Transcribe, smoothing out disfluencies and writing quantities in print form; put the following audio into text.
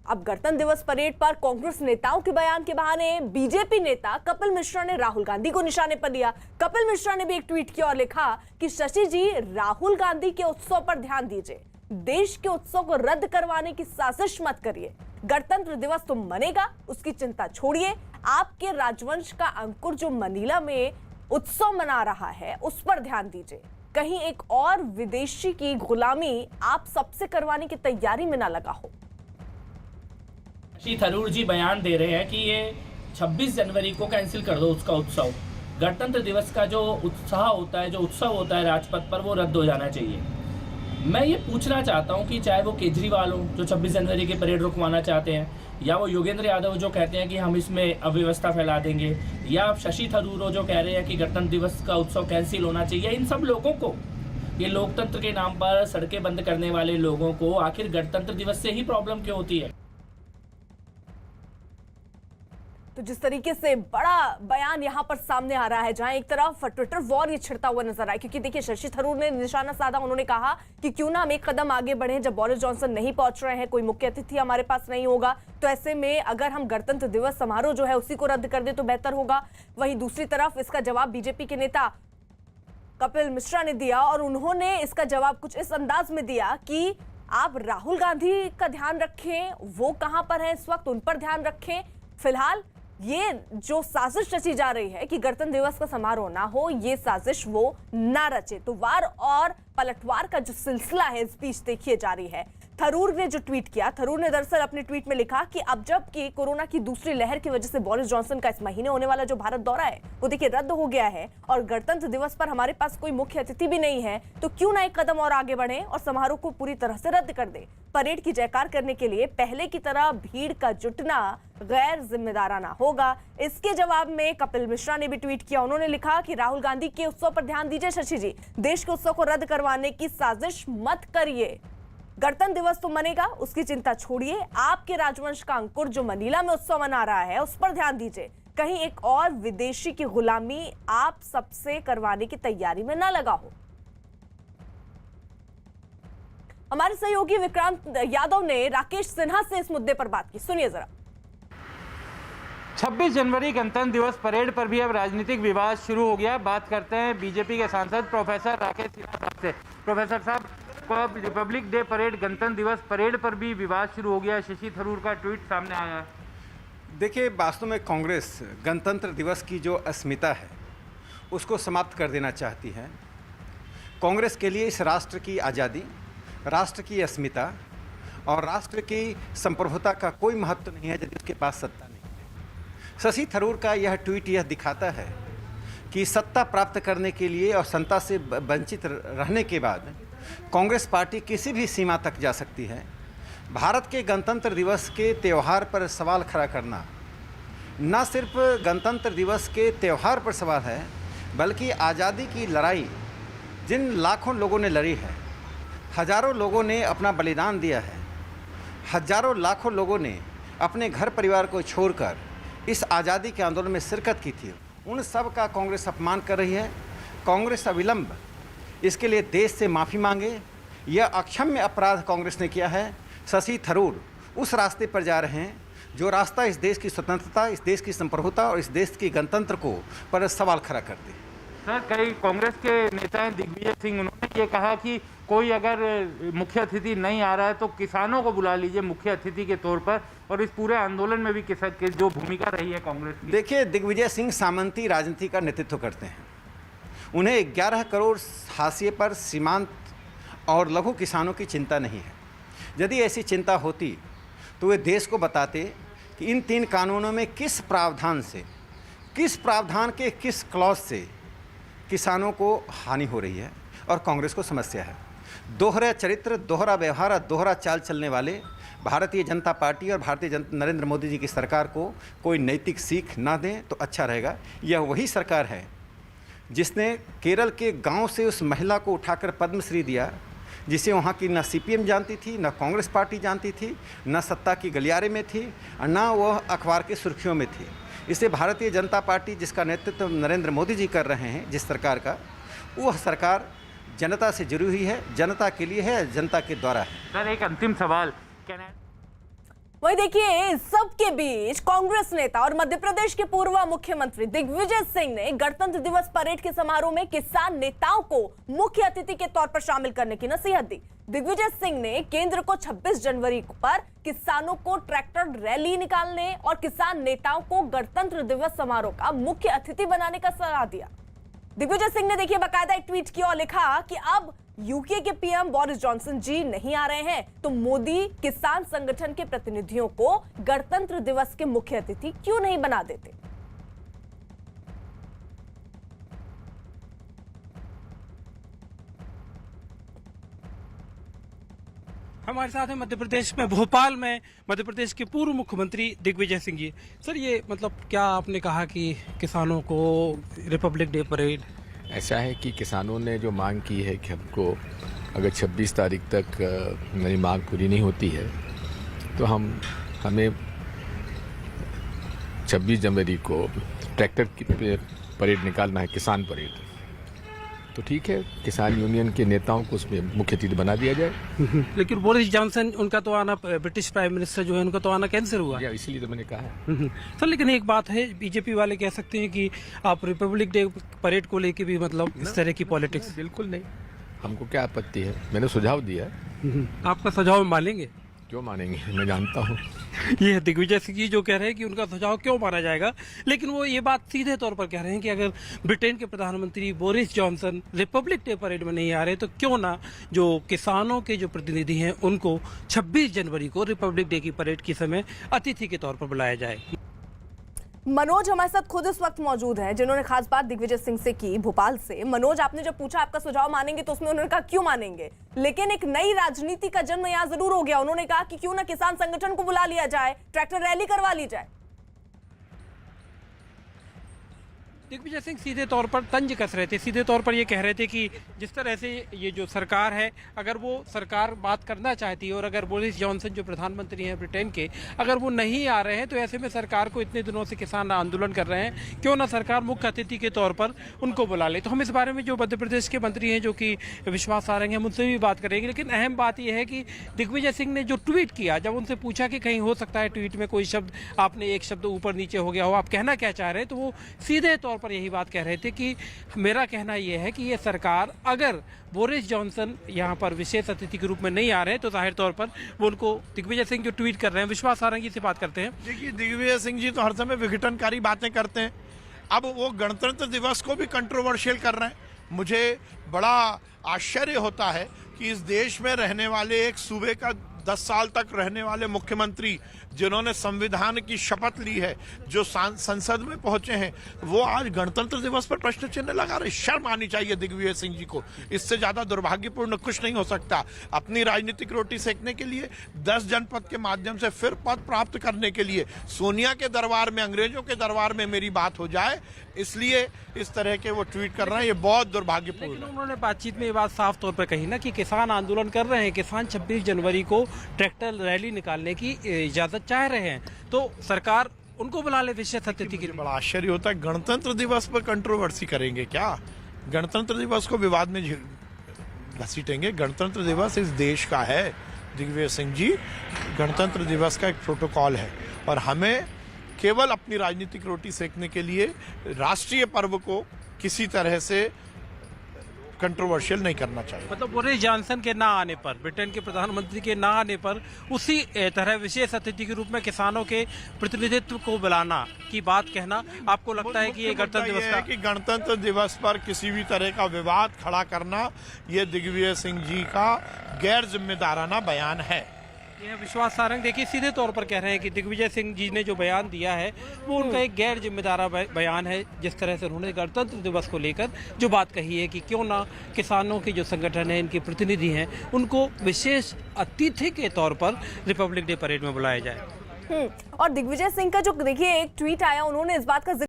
अब गणतंत्र दिवस परेड पर कांग्रेस नेताओं के बयान के बहाने बीजेपी नेता कपिल मिश्रा ने राहुल गांधी को निशाने पर लिया। कपिल मिश्रा ने भी एक ट्वीट किया और लिखा कि शशि जी, राहुल गांधी के उत्सव पर ध्यान दीजिए, देश के उत्सव को रद्द करवाने की साजिश मत करिए। गणतंत्र दिवस तो मनेगा, उसकी चिंता छोड़िए। आपके राजवंश का अंकुर जो मनीला में उत्सव मना रहा है उस पर ध्यान दीजिए। कहीं एक और विदेशी की गुलामी आप सबसे करवाने की तैयारी में ना लगा हो। शशि थरूर जी बयान दे रहे हैं कि ये 26 जनवरी को कैंसिल कर दो उसका उत्सव। गणतंत्र दिवस का जो उत्साह होता है, जो उत्सव होता है राजपथ पर, वो रद्द हो जाना चाहिए। मैं ये पूछना चाहता हूँ कि चाहे वो केजरीवाल हो जो 26 जनवरी की परेड रुकवाना चाहते हैं, या वो योगेंद्र यादव जो कहते हैं कि हम इसमें अव्यवस्था फैला देंगे, या आप शशि थरूर हो जो कह रहे हैं कि गणतंत्र दिवस का उत्सव कैंसिल होना चाहिए, इन सब लोगों को, ये लोकतंत्र के नाम पर सड़कें बंद करने वाले लोगों को आखिर गणतंत्र दिवस से ही प्रॉब्लम क्यों होती है? तो जिस तरीके से बड़ा बयान यहां पर सामने आ रहा है, जहां एक तरफ ट्विटर वॉर ये छिड़ता हुआ नजर आया, क्योंकि देखिए शशि थरूर ने निशाना साधा। उन्होंने कहा कि क्यों ना हम एक कदम आगे बढ़े, जब बोरिस जॉनसन नहीं पहुंच रहे हैं, कोई मुख्य अतिथि हमारे पास नहीं होगा, तो ऐसे में अगर हम गणतंत्र दिवस समारोह जो है उसी को रद्द कर दे तो बेहतर होगा। वहीं दूसरी तरफ इसका जवाब बीजेपी के नेता कपिल मिश्रा ने दिया और उन्होंने इसका जवाब कुछ इस अंदाज में दिया कि आप राहुल गांधी का ध्यान रखें, वो कहां पर है इस वक्त, उन पर ध्यान रखें। फिलहाल ये जो साजिश रची जा रही है कि गणतंत्र दिवस का समारोह ना हो, ये साजिश वो ना रचे। तो वार और पलटवार का जो सिलसिला है इस बीच देखिए जारी है। थरूर ने जो ट्वीट किया, थरूर ने दरअसल अपने ट्वीट में लिखा कि अब जब कि कोरोना की दूसरी लहर की वजह से बोरिस जॉनसन का इस महीने होने वाला जो भारत दौरा है वो देखिए रद्द हो गया है और गणतंत्र दिवस पर हमारे पास कोई मुख्य अतिथि भी नहीं है, तो क्यों ना एक कदम और आगे बढ़े और समारोह को पूरी तरह से रद्द कर दे। परेड की जयकार करने के लिए पहले की तरह भीड़ का जुटना गैर जिम्मेदाराना होगा। इसके जवाब में कपिल मिश्रा ने भी ट्वीट किया। उन्होंने लिखा कि राहुल गांधी के उत्सव पर ध्यान दीजिए शशि जी, देश के उत्सव को रद्द करवाने की साजिश मत करिए। गणतंत्र दिवस तो मनेगा, उसकी चिंता छोड़िए। आपके राजवंश का अंकुर जो मनीला में उत्सव मना रहा है उस पर ध्यान दीजिए। कहीं एक और विदेशी की गुलामी आप सबसे करवाने की तैयारी में ना लगा हो। हमारे सहयोगी विक्रांत यादव ने राकेश सिन्हा से इस मुद्दे पर बात की, सुनिए जरा। 26 जनवरी गणतंत्र दिवस परेड पर भी अब राजनीतिक विवाद शुरू हो गया। बात करते हैं बीजेपी के सांसद प्रोफेसर राकेश सिन्हा साहब से। प्रोफेसर साहब, रिपब्लिक डे परेड, गणतंत्र दिवस परेड पर भी विवाद शुरू हो गया। शशि थरूर का ट्वीट सामने आया है। देखिए, वास्तव में कांग्रेस गणतंत्र दिवस की जो अस्मिता है उसको समाप्त कर देना चाहती है। कांग्रेस के लिए इस राष्ट्र की आज़ादी, राष्ट्र की अस्मिता और राष्ट्र की संप्रभुता का कोई महत्व नहीं है यदि उसके पास सत्ता नहीं है। शशि थरूर का यह ट्वीट यह दिखाता है कि सत्ता प्राप्त करने के लिए और सत्ता से वंचित रहने के बाद कांग्रेस पार्टी किसी भी सीमा तक जा सकती है। भारत के गणतंत्र दिवस के त्यौहार पर सवाल खड़ा करना न सिर्फ गणतंत्र दिवस के त्यौहार पर सवाल है, बल्कि आज़ादी की लड़ाई जिन लाखों लोगों ने लड़ी है, हजारों लोगों ने अपना बलिदान दिया है, हजारों लाखों लोगों ने अपने घर परिवार को छोड़कर इस आज़ादी के आंदोलन में शिरकत की थी, उन सब का कांग्रेस अपमान कर रही है। कांग्रेस अविलंब इसके लिए देश से माफ़ी मांगे। यह अक्षम्य अपराध कांग्रेस ने किया है। शशि थरूर उस रास्ते पर जा रहे हैं जो रास्ता इस देश की स्वतंत्रता, इस देश की संप्रभुता और इस देश की गणतंत्र को पर सवाल खड़ा कर दे। सर, कई कांग्रेस के नेता हैं, दिग्विजय सिंह, उन्होंने ये कहा कि कोई अगर मुख्य अतिथि नहीं आ रहा है तो किसानों को बुला लीजिए मुख्य अतिथि के तौर पर, और इस पूरे आंदोलन में भी किसान की जो भूमिका रही है कांग्रेस की। देखिए, दिग्विजय सिंह सामंती राजनीति का नेतृत्व करते हैं। उन्हें 11 करोड़ हाशिए पर सीमांत और लघु किसानों की चिंता नहीं है। यदि ऐसी चिंता होती तो वे देश को बताते कि इन 3 कानूनों में किस प्रावधान से, किस प्रावधान के किस क्लॉज से किसानों को हानि हो रही है और कांग्रेस को समस्या है। दोहरा चरित्र, दोहरा व्यवहार और दोहरा चाल चलने वाले भारतीय जनता पार्टी और नरेंद्र मोदी जी की सरकार को कोई नैतिक सीख ना दें तो अच्छा रहेगा। यह वही सरकार है जिसने केरल के गांव से उस महिला को उठाकर पद्मश्री दिया, जिसे वहाँ की न सीपीएम जानती थी, न कांग्रेस पार्टी जानती थी, न सत्ता की गलियारे में थी और न वह अखबार की सुर्खियों में थी। इसे भारतीय जनता पार्टी जिसका नेतृत्व नरेंद्र मोदी जी कर रहे हैं, जिस सरकार का, वह सरकार जनता से जुड़ी हुई है, जनता के लिए है, जनता के द्वारा है। सर, एक अंतिम सवाल, वही देखिए, इस सबके बीच कांग्रेस नेता और मध्य प्रदेश के पूर्व मुख्यमंत्री दिग्विजय सिंह ने गणतंत्र दिवस परेड के समारोह में किसान नेताओं को मुख्य अतिथि के तौर पर शामिल करने की नसीहत दी। दिग्विजय सिंह ने केंद्र को 26 जनवरी पर किसानों को ट्रैक्टर रैली निकालने और किसान नेताओं को गणतंत्र दिवस समारोह का मुख्य अतिथि बनाने का सलाह दिया। दिग्विजय सिंह ने देखिए बाकायदा एक ट्वीट किया और लिखा कि अब यूके के पीएम बोरिस जॉनसन जी नहीं आ रहे हैं तो मोदी किसान संगठन के प्रतिनिधियों को गणतंत्र दिवस के मुख्य अतिथि क्यों नहीं बना देते। हमारे साथ है मध्य प्रदेश में भोपाल में मध्य प्रदेश के पूर्व मुख्यमंत्री दिग्विजय सिंह जी। सर, ये मतलब क्या आपने कहा कि किसानों को रिपब्लिक डे परेड, ऐसा है कि किसानों ने जो मांग की है कि हमको अगर 26 तारीख तक मेरी मांग पूरी नहीं होती है तो हमें 26 जनवरी को ट्रैक्टर की परेड निकालना है, किसान परेड। तो ठीक है, किसान यूनियन के नेताओं को उसमें मुख्य अतिथि बना दिया जाए। लेकिन बोरिस जॉनसन, उनका तो आना, ब्रिटिश प्राइम मिनिस्टर जो है उनका तो आना कैंसिल हुआ। इसीलिए तो मैंने कहा है। सर, लेकिन एक बात है, बीजेपी वाले कह सकते हैं कि आप रिपब्लिक डे परेड को लेके भी मतलब इस तरह की पॉलिटिक्स। बिल्कुल नहीं, हमको क्या आपत्ति है, मैंने सुझाव दिया है। आपका सुझाव मानेंगे? क्यों मानेंगे, मैं जानता हूँ। ये दिग्विजय सिंह जी जो कह रहे हैं कि उनका सुझाव क्यों माना जाएगा, लेकिन वो ये बात सीधे तौर पर कह रहे हैं कि अगर ब्रिटेन के प्रधानमंत्री Boris Johnson Republic day parade में नहीं आ रहे तो क्यों ना जो किसानों के जो प्रतिनिधि हैं उनको 26 जनवरी को रिपब्लिक डे की परेड के समय अतिथि के तौर पर बुलाया जाए। मनोज हमारे साथ खुद इस वक्त मौजूद हैं, जिन्होंने खास बात दिग्विजय सिंह से की भोपाल से। मनोज, आपने जब पूछा आपका सुझाव मानेंगे तो उसमें उन्होंने कहा क्यों मानेंगे, लेकिन एक नई राजनीति का जन्म यहां जरूर हो गया। उन्होंने कहा कि क्यों ना किसान संगठन को बुला लिया जाए, ट्रैक्टर रैली करवा ली जाए। दिग्विजय सिंह सीधे तौर पर तंज कस रहे थे, सीधे तौर पर ये कह रहे थे कि जिस तरह से ये जो सरकार है, अगर वो सरकार बात करना चाहती है और अगर बोरिस जॉनसन जो प्रधानमंत्री हैं ब्रिटेन के, अगर वो नहीं आ रहे हैं तो ऐसे में सरकार को, इतने दिनों से किसान आंदोलन कर रहे हैं, क्यों ना सरकार मुख्य अतिथि के तौर पर उनको बुला ले। तो हम इस बारे में जो मध्य प्रदेश के मंत्री हैं जो कि विश्वास सारंग हैं, उनसे भी बात करेंगे। लेकिन अहम बात यह है कि दिग्विजय सिंह ने जो ट्वीट किया, जब उनसे पूछा कि कहीं हो सकता है ट्वीट में कोई शब्द, आपने एक शब्द ऊपर नीचे हो गया हो, आप कहना क्या चाह रहे हैं, तो वो सीधे तौर पर यही बात कह रहे थे कि मेरा कहना यह है कि ये सरकार, अगर बोरिस जॉनसन यहाँ पर विशेष अतिथि के रूप में नहीं आ रहे तो जाहिर तौर पर वो उनको, दिग्विजय सिंह जो ट्वीट कर रहे हैं, विश्वास सारंग जी से बात करते हैं। देखिए, दिग्विजय सिंह जी तो हर समय विघटनकारी बातें करते हैं। अब वो गणतंत्र दिवस को भी कंट्रोवर्शियल कर रहे हैं। मुझे बड़ा आश्चर्य होता है कि इस देश में रहने वाले एक सूबे का 10 साल तक रहने वाले मुख्यमंत्री, जिन्होंने संविधान की शपथ ली है, जो संसद में पहुंचे हैं, वो आज गणतंत्र दिवस पर प्रश्न चिन्ह लगा रहे। शर्म आनी चाहिए दिग्विजय सिंह जी को। इससे ज्यादा दुर्भाग्यपूर्ण कुछ नहीं हो सकता। अपनी राजनीतिक रोटी सेकने के लिए, 10 जनपद के माध्यम से फिर पद प्राप्त करने के लिए सोनिया के दरबार में, अंग्रेजों के दरबार में मेरी बात हो जाए, इसलिए इस तरह के वो ट्वीट कर रहे हैं। ये बहुत दुर्भाग्यपूर्ण है। उन्होंने बातचीत में ये बात साफ तौर पर कही ना कि किसान आंदोलन कर रहे हैं, किसान 26 जनवरी को ट्रैक्टर रैली निकालने की इजाजत चाह रहे हैं, तो सरकार उनको बुला ले विशेष अतिथि के लिए। बड़ा आश्चर्य होता है, गणतंत्र दिवस पर कंट्रोवर्सी करेंगे क्या? गणतंत्र दिवस को विवाद में घसीटेंगे? गणतंत्र दिवस इस देश का है दिग्विजय सिंह जी। गणतंत्र दिवस का एक प्रोटोकॉल है और हमें केवल अपनी राजनीतिक रोटी सेकने के लिए राष्ट्रीय पर्व को किसी तरह से कंट्रोवर्शियल नहीं करना चाहिए। मतलब बोरिस जॉनसन के ना आने पर, ब्रिटेन के प्रधानमंत्री के ना आने पर उसी तरह विशेष अतिथि के रूप में किसानों के प्रतिनिधित्व को बुलाना की बात कहना, आपको लगता है कि ये गणतंत्र दिवस का, कि गणतंत्र दिवस पर किसी भी तरह का विवाद खड़ा करना, ये दिग्विजय सिंह जी का गैर जिम्मेदाराना बयान है। यह विश्वास सारंग देखिए सीधे तौर पर कह रहे हैं कि दिग्विजय सिंह जी ने जो बयान दिया है वो उनका एक गैर जिम्मेदार बयान है। जिस तरह से उन्होंने गणतंत्र दिवस को लेकर जो बात कही है कि क्यों ना किसानों के जो संगठन है, इनके प्रतिनिधि हैं, उनको विशेष अतिथि के तौर पर रिपब्लिक डे परेड में बुलाया जाए। और दिग्विजय सिंह का जो देखिए एक ट्वीट आया, उन्होंने इस बात का